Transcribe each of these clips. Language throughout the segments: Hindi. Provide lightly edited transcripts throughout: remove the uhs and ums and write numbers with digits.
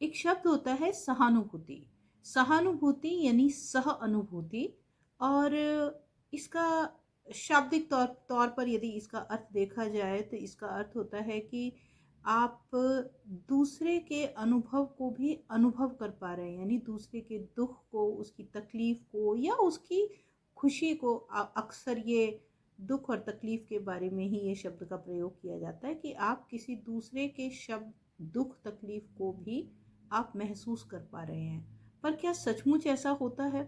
एक शब्द होता है सहानुभूति। सहानुभूति यानी सह अनुभूति। और इसका शाब्दिक तौर तौर पर यदि इसका अर्थ देखा जाए तो इसका अर्थ होता है कि आप दूसरे के अनुभव को भी अनुभव कर पा रहे हैं, यानी दूसरे के दुख को, उसकी तकलीफ को या उसकी खुशी को। अक्सर ये दुख और तकलीफ के बारे में ही ये शब्द का प्रयोग किया जाता है कि आप किसी दूसरे के शब्द, दुख, तकलीफ को भी आप महसूस कर पा रहे हैं। पर क्या सचमुच ऐसा होता है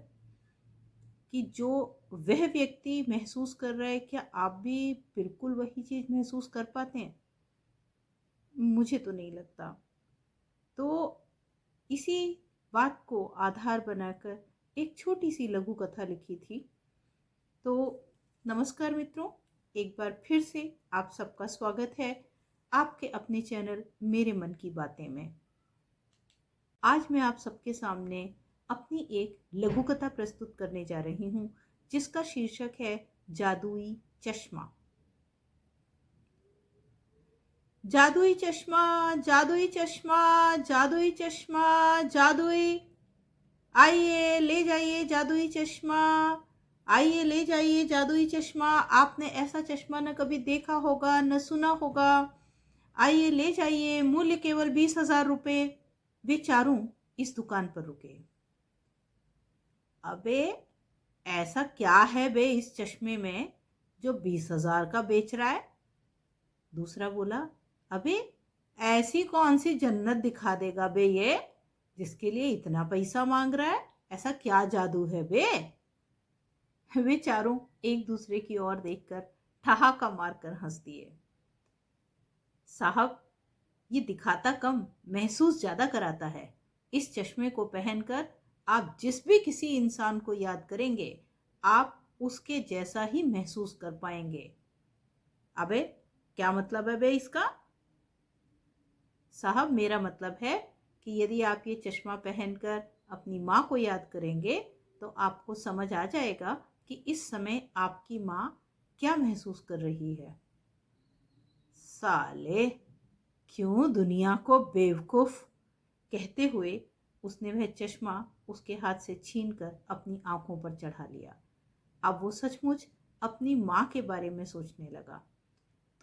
कि जो वह व्यक्ति महसूस कर रहा है, क्या आप भी बिल्कुल वही चीज़ महसूस कर पाते हैं? मुझे तो नहीं लगता। तो इसी बात को आधार बनाकर एक छोटी सी लघु कथा लिखी थी। तो नमस्कार मित्रों, एक बार फिर से आप सबका स्वागत है आपके अपने चैनल मेरे मन की बातें में। आज मैं आप सबके सामने अपनी एक लघु कथा प्रस्तुत करने जा रही हूँ, जिसका शीर्षक है जादुई चश्मा। जादुई चश्मा, जादुई चश्मा, जादुई चश्मा, जादुई। आइए ले जाइए जादुई चश्मा, आइए ले जाइए जादुई चश्मा। आपने ऐसा चश्मा न कभी देखा होगा, न सुना होगा। आइए ले जाइए, मूल्य केवल 20,000 रुपये। वे चारों इस दुकान पर रुके। अबे, ऐसा क्या है बे इस चश्मे में जो 20,000 का बेच रहा है? दूसरा बोला, अबे ऐसी कौन सी जन्नत दिखा देगा बे ये, जिसके लिए इतना पैसा मांग रहा है? ऐसा क्या जादू है बे? वे चारों एक दूसरे की ओर देखकर ठहाका मारकर हंस दिए। साहब, ये दिखाता कम, महसूस ज्यादा कराता है। इस चश्मे को पहनकर आप जिस भी किसी इंसान को याद करेंगे, आप उसके जैसा ही महसूस कर पाएंगे। अबे, क्या मतलब है बे इसका? साहब, मेरा मतलब है कि यदि आप ये चश्मा पहनकर अपनी माँ को याद करेंगे तो आपको समझ आ जाएगा कि इस समय आपकी माँ क्या महसूस कर रही है। साले, क्यों दुनिया को बेवकूफ, कहते हुए उसने वह चश्मा उसके हाथ से छीनकर अपनी आंखों पर चढ़ा लिया। अब वो सचमुच अपनी माँ के बारे में सोचने लगा।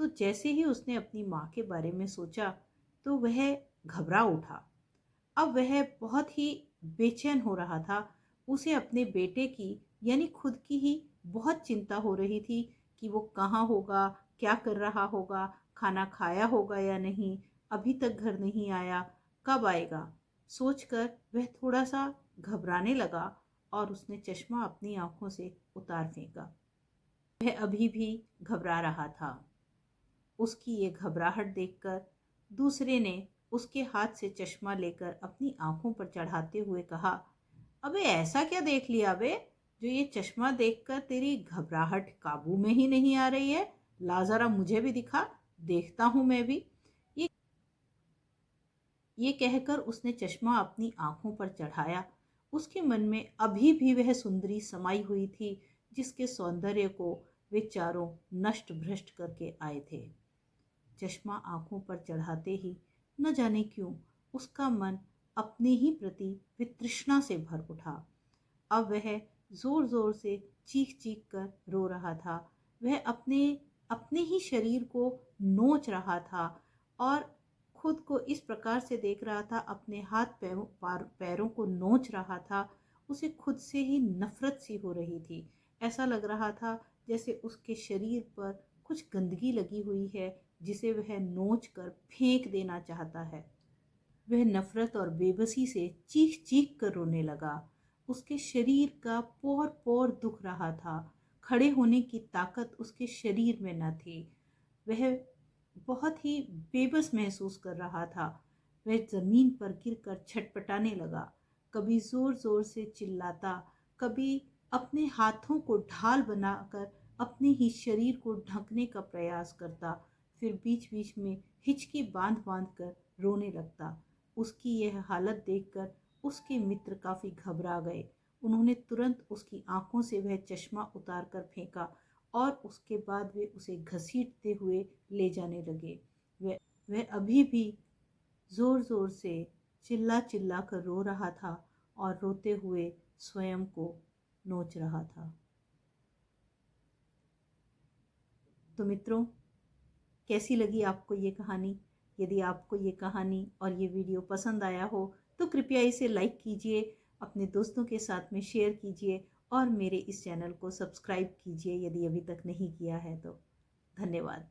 तो जैसे ही उसने अपनी माँ के बारे में सोचा तो वह घबरा उठा। अब वह बहुत ही बेचैन हो रहा था। उसे अपने बेटे की, यानी खुद की ही बहुत चिंता हो रही थी कि वो कहाँ होगा, क्या कर रहा होगा, खाना खाया होगा या नहीं, अभी तक घर नहीं आया, कब आएगा। सोचकर वह थोड़ा सा घबराने लगा और उसने चश्मा अपनी आंखों से उतार फेंका। वह अभी भी घबरा रहा था। उसकी ये घबराहट देखकर दूसरे ने उसके हाथ से चश्मा लेकर अपनी आंखों पर चढ़ाते हुए कहा, अबे ऐसा क्या देख लिया बे, जो ये चश्मा देखकर तेरी घबराहट काबू में ही नहीं आ रही है? ला जरा मुझे भी दिखा, देखता हूं मैं भी। ये ये कहकर उसने चश्मा अपनी आंखों पर चढ़ाया। उसके मन में अभी भी वह सुंदरी समाई हुई थी जिसके सौंदर्य को वे चारों नष्ट भ्रष्ट करके आए थे। चश्मा आंखों पर चढ़ाते ही न जाने क्यों उसका मन अपने ही प्रति वितृष्णा से भर उठा। अब वह जोर जोर से चीख चीख कर रो रहा था। वह अपने अपने ही शरीर को नोच रहा था और खुद को इस प्रकार से देख रहा था, अपने हाथ पैरों को नोच रहा था। उसे खुद से ही नफरत सी हो रही थी। ऐसा लग रहा था जैसे उसके शरीर पर कुछ गंदगी लगी हुई है, जिसे वह नोच कर फेंक देना चाहता है। वह नफरत और बेबसी से चीख चीख कर रोने लगा। उसके शरीर का पौर पौर दुख रहा था। खड़े होने की ताकत उसके शरीर में न थी। वह बहुत ही बेबस महसूस कर रहा था। वह जमीन पर गिरकर छटपटाने लगा। कभी जोर जोर से चिल्लाता, कभी अपने हाथों को ढाल बनाकर अपने ही शरीर को ढकने का प्रयास करता, फिर बीच बीच में हिचकी बांध बांध कर रोने लगता। उसकी यह हालत देखकर उसके मित्र काफी घबरा गए। उन्होंने तुरंत उसकी आंखों से वह चश्मा उतार कर फेंका और उसके बाद वे उसे घसीटते हुए ले जाने लगे। वह अभी भी जोर जोर से चिल्ला चिल्ला कर रो रहा था और रोते हुए स्वयं को नोच रहा था। तो मित्रों, कैसी लगी आपको ये कहानी? यदि आपको ये कहानी और ये वीडियो पसंद आया हो तो कृपया इसे लाइक कीजिए, अपने दोस्तों के साथ में शेयर कीजिए और मेरे इस चैनल को सब्सक्राइब कीजिए यदि अभी तक नहीं किया है तो। धन्यवाद।